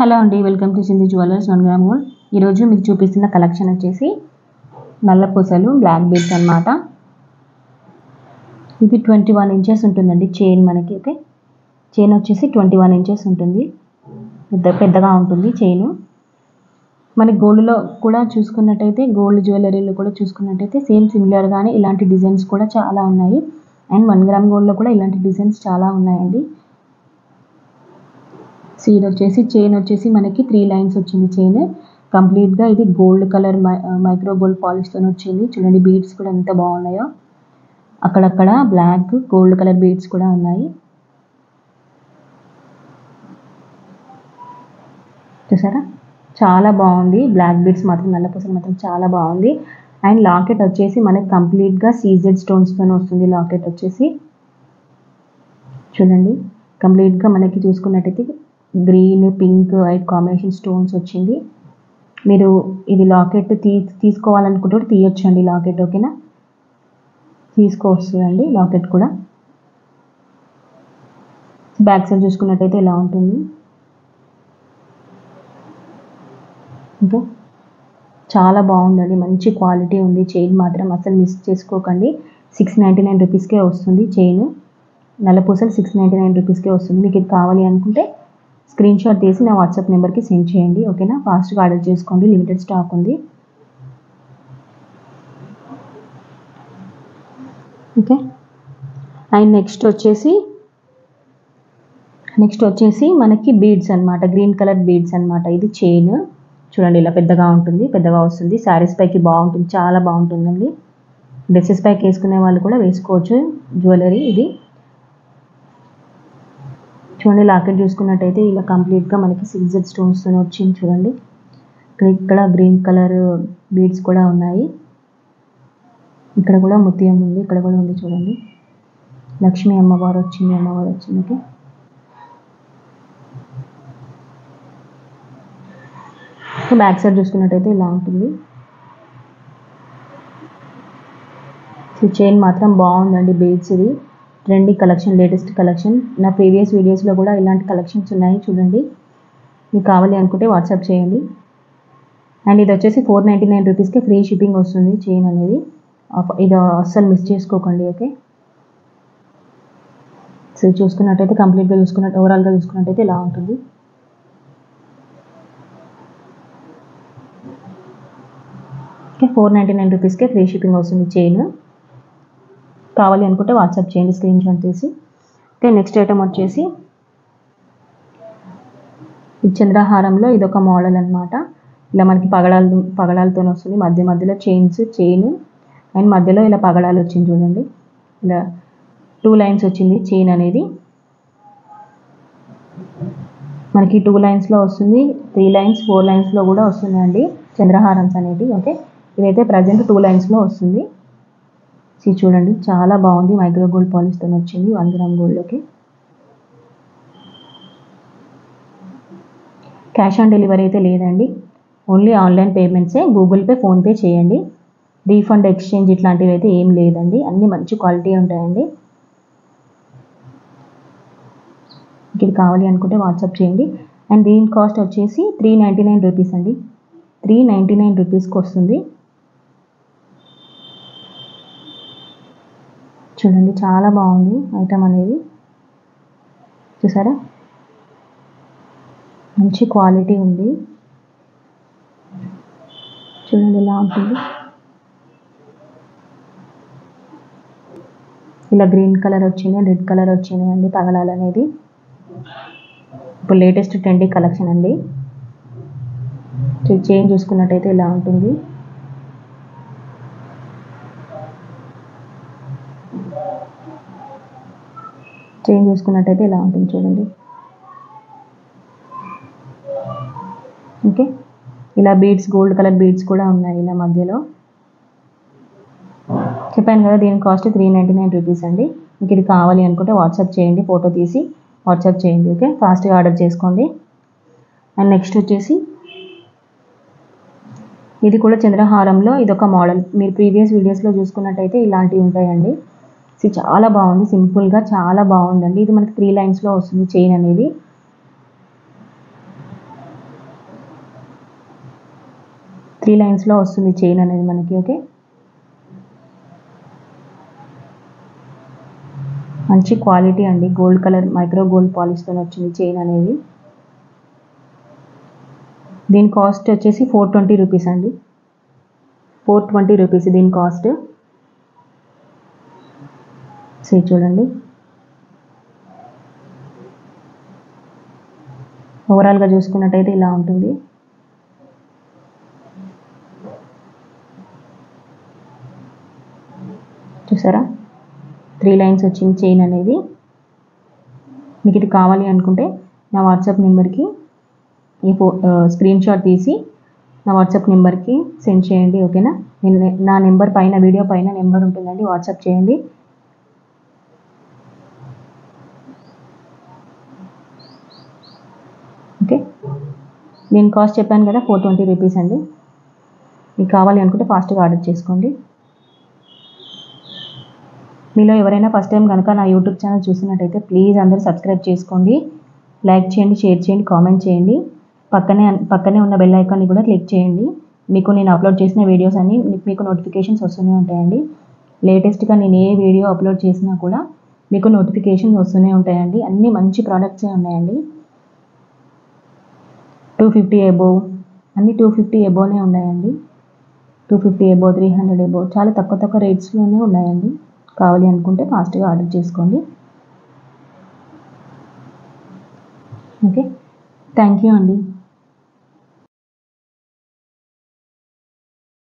Hello అండి, welcome to Sindhu jewellers 1 gram gold. ఈరోజు మీకు చూపిస్తున్న కలెక్షన్ వచ్చేసి నల్ల పూసలు బ్లాక్ బీడ్స్ అనమాట. ఇది 21 ఇంచెస్ ఉంటుందండి చైన్ మనకి. ఓకే, చైన్ వచ్చేసి 21 ఇంచెస్ ఉంటుంది, పెద్దగా ఉంటుంది చైన్. మనకి గోల్డ్లో కూడా చూసుకున్నట్టయితే, గోల్డ్ జ్యువెలరీలో కూడా చూసుకున్నట్టయితే సేమ్ సిమిలర్గానే ఇలాంటి డిజైన్స్ కూడా చాలా ఉన్నాయి. అండ్ 1 గ్రామ్ గోల్డ్లో కూడా ఇలాంటి డిజైన్స్ చాలా ఉన్నాయండి. ఇది వచ్చేసి చైన్ వచ్చేసి మనకి 3 లైన్స్ వచ్చింది చైన్ కంప్లీట్గా. ఇది గోల్డ్ కలర్ మైక్రో గోల్డ్ పాలిష్తో వచ్చింది. చూడండి బీడ్స్ కూడా ఎంత బాగున్నాయో, అక్కడక్కడ బ్లాక్ గోల్డ్ కలర్ బీడ్స్ కూడా ఉన్నాయి. చూసారా, చాలా బాగుంది. బ్లాక్ బీడ్స్ మాత్రం, నల్ల పూసలు మాత్రం చాలా బాగుంది. అండ్ లాకెట్ వచ్చేసి మనకి కంప్లీట్గా సీజెడ్ స్టోన్స్తో వస్తుంది. లాకెట్ వచ్చేసి చూడండి కంప్లీట్గా మనకి చూసుకున్నట్టయితే green, pink, white combination stones వచ్చింది. మీరు ఇది లాకెట్ తీసుకోవాలనుకుంటే తీయొచ్చండి లాకెట్. ఓకేనా, తీసుకోవస్తుందండి లాకెట్ కూడా. బ్యాక్ సైడ్ చూసుకున్నట్టయితే ఇలా ఉంటుంది. ఓకే, చాలా బాగుందండి, మంచి క్వాలిటీ ఉంది. చైన్ మాత్రం అసలు మిస్ చేసుకోకండి. 699 రూపీస్కే వస్తుంది చైన్. నల్ల పూసలు 699 రూపీస్కే వస్తుంది. మీకు ఇది కావాలి అనుకుంటే స్క్రీన్ షాట్ తీసి నా వాట్సాప్ నెంబర్కి సెండ్ చేయండి. ఓకేనా, ఫాస్ట్గా ఆర్డర్ చేసుకోండి, లిమిటెడ్ స్టాక్ ఉంది. ఓకే, అండ్ నెక్స్ట్ వచ్చేసి మనకి బీడ్స్ అనమాట, గ్రీన్ కలర్ బీడ్స్ అనమాట. ఇది చైన్ చూడండి, ఇలా పెద్దగా ఉంటుంది, పెద్దగా వస్తుంది. శారీస్ పైకి బాగుంటుంది, చాలా బాగుంటుందండి. డ్రెస్సెస్ పైకి వేసుకునే వాళ్ళు కూడా వేసుకోవచ్చు జ్యువెలరీ. ఇది చూడండి, లాకెట్ చూసుకున్నట్టయితే ఇలా కంప్లీట్గా మనకి సిల్వర్ స్టోన్స్తో వచ్చింది. చూడండి ఇక్కడ గ్రీన్ కలర్ బీడ్స్ కూడా ఉన్నాయి. ఇక్కడ కూడా ముత్యం ఉంది, ఇక్కడ కూడా ఉంది. చూడండి లక్ష్మీ అమ్మవారు వచ్చింది. ఓకే, బ్యాక్ సైడ్ చూసుకున్నట్టయితే ఇలా ఉంటుంది. చైన్ మాత్రం బాగుందండి. బీడ్స్ ఇది ట్రెండీ కలెక్షన్, లేటెస్ట్ కలెక్షన్. నా ప్రీవియస్ వీడియోస్లో కూడా ఇలాంటి కలెక్షన్స్ ఉన్నాయి, చూడండి. మీకు కావాలి అనుకుంటే వాట్సాప్ చేయండి. అండ్ ఇది వచ్చేసి 499 రూపీస్కే ఫ్రీ షిప్పింగ్ వస్తుంది చైన్ అనేది. ఇది అస్సలు మిస్ చేసుకోకండి. ఓకే, సో చూసుకున్నట్టయితే కంప్లీట్గా ఓవరాల్గా చూసుకున్నట్టయితే ఇలా ఉంటుంది. ఓకే, 499 రూపీస్కే ఫ్రీ షిప్పింగ్ వస్తుంది చైన్. కావాలి అనుకుంటే వాట్సాప్ చేయండి, స్క్రీన్ షాట్ తీసి. ఓకే, నెక్స్ట్ ఐటమ్ వచ్చేసి ఈ చంద్రహారంలో ఇదొక మోడల్ అనమాట. ఇలా మనకి పగడాలతో వస్తుంది. మధ్యలో చైన్ అండ్ మధ్యలో ఇలా పగడాలు వచ్చింది. చూడండి ఇలా 2 లైన్స్ వచ్చింది చైన్ అనేది. మనకి 2 లైన్స్లో వస్తుంది, 3 లైన్స్, 4 లైన్స్లో కూడా వస్తుందండి చంద్రహారమ్స్ అనేది. ఓకే, ఇదైతే ప్రజెంట్ 2 లైన్స్లో వస్తుంది. చూడండి చాలా బాగుంది, మైక్రో గోల్డ్ పాలిష్తో వచ్చింది 1 గ్రామ్ గోల్డ్లోకి. క్యాష్ ఆన్ డెలివరీ అయితే లేదండి, ఓన్లీ ఆన్లైన్ పేమెంట్సే. గూగుల్ పే, ఫోన్పే చేయండి. రీఫండ్, ఎక్స్చేంజ్ ఇట్లాంటివి అయితే ఏం లేదండి. అన్నీ మంచి క్వాలిటీ ఉంటాయండి. ఇది కావాలి అనుకుంటే వాట్సాప్ చేయండి. అండ్ దీని కాస్ట్ వచ్చేసి 399 రూపీస్ అండి. 399 రూపీస్కి వస్తుంది. చూడండి చాలా బాగుంది ఐటమ్ అనేది. చూసారా, మంచి క్వాలిటీ ఉంది. చూడండి ఇలా ఉంటుంది. ఇలా గ్రీన్ కలర్ వచ్చింది, రెడ్ కలర్ వచ్చింది అండి పగడాలు అనేది. ఇప్పుడు లేటెస్ట్ ట్రెండీ కలెక్షన్ అండి. చైన్ చూసుకున్నట్టయితే ఇలా ఉంటుంది. చైన్ చూసుకున్నట్టయితే ఇలా ఉంటుంది. చూడండి ఓకే, ఇలా బీడ్స్, గోల్డ్ కలర్ బీడ్స్ కూడా ఉన్నాయి ఇలా మధ్యలో. చెప్పాను కదా, దీని కాస్ట్ 399 రూపీస్ అండి. మీకు ఇది కావాలి అనుకుంటే వాట్సాప్ చేయండి, ఫోటో తీసి వాట్సాప్ చేయండి. ఓకే, ఫాస్ట్గా ఆర్డర్ చేసుకోండి. అండ్ నెక్స్ట్ వచ్చేసి ఇది కూడా చంద్రహారంలో ఇదొక మోడల్. మీరు ప్రీవియస్ వీడియోస్లో చూసుకున్నట్టయితే ఇలాంటివి ఉంటాయండి. చాలా బాగుంది, సింపుల్గా చాలా బాగుందండి. ఇది మనకి 3 లైన్స్లో వస్తుంది చైన్ అనేది. 3 లైన్స్లో వస్తుంది చైన్ అనేది మనకి. ఓకే, మంచి క్వాలిటీ అండి. గోల్డ్ కలర్ మైక్రో గోల్డ్ పాలిష్తో వచ్చింది చైన్ అనేది. దీని కాస్ట్ వచ్చేసి 420 రూపీస్ అండి. 420 రూపీస్ దీని కాస్ట్. సో చూడండి, ఓవరాల్గా చూసుకున్నట్టయితే ఇలా ఉంటుంది. చూసారా, 3 లైన్స్ వచ్చింది చైన్ అనేది. మీకు ఇది కావాలి అనుకుంటే నా వాట్సాప్ నెంబర్కి ఈ స్క్రీన్ షాట్ తీసి నా వాట్సాప్ నెంబర్కి సెండ్ చేయండి. ఓకేనా, నా నెంబర్ పైన, వీడియో పైన నెంబర్ ఉంటుందండి, వాట్సాప్ చేయండి. ఓకే, దీని కాస్ట్ చెప్పాను కదా 420 రూపీస్ అండి. మీకు కావాలి అనుకుంటే ఫాస్ట్గా ఆర్డర్ చేసుకోండి. మీలో ఎవరైనా ఫస్ట్ టైం కనుక నా యూట్యూబ్ ఛానల్ చూసినట్టయితే ప్లీజ్ అందరూ సబ్స్క్రైబ్ చేసుకోండి, లైక్ చేయండి, షేర్ చేయండి, కామెంట్ చేయండి. పక్కనే ఉన్న బెల్ ఐకాన్ని కూడా క్లిక్ చేయండి. మీకు నేను అప్లోడ్ చేసిన వీడియోస్ అన్నీ మీకు నోటిఫికేషన్స్ వస్తూనే ఉంటాయండి. లేటెస్ట్గా నేను ఏ వీడియో అప్లోడ్ చేసినా కూడా మీకు నోటిఫికేషన్స్ వస్తూనే ఉంటాయండి. అన్నీ మంచి ప్రోడక్ట్సే ఉన్నాయండి. 250 అబోవ్, అన్నీ 250 అబోవ్నే ఉన్నాయండి. 250 అబోవ్, 300 అబోవ్, చాలా తక్కువ రేట్స్లోనే ఉన్నాయండి. కావాలి అనుకుంటే ఫాస్ట్గా ఆర్డర్ చేసుకోండి. ఓకే, థ్యాంక్ యూ అండి.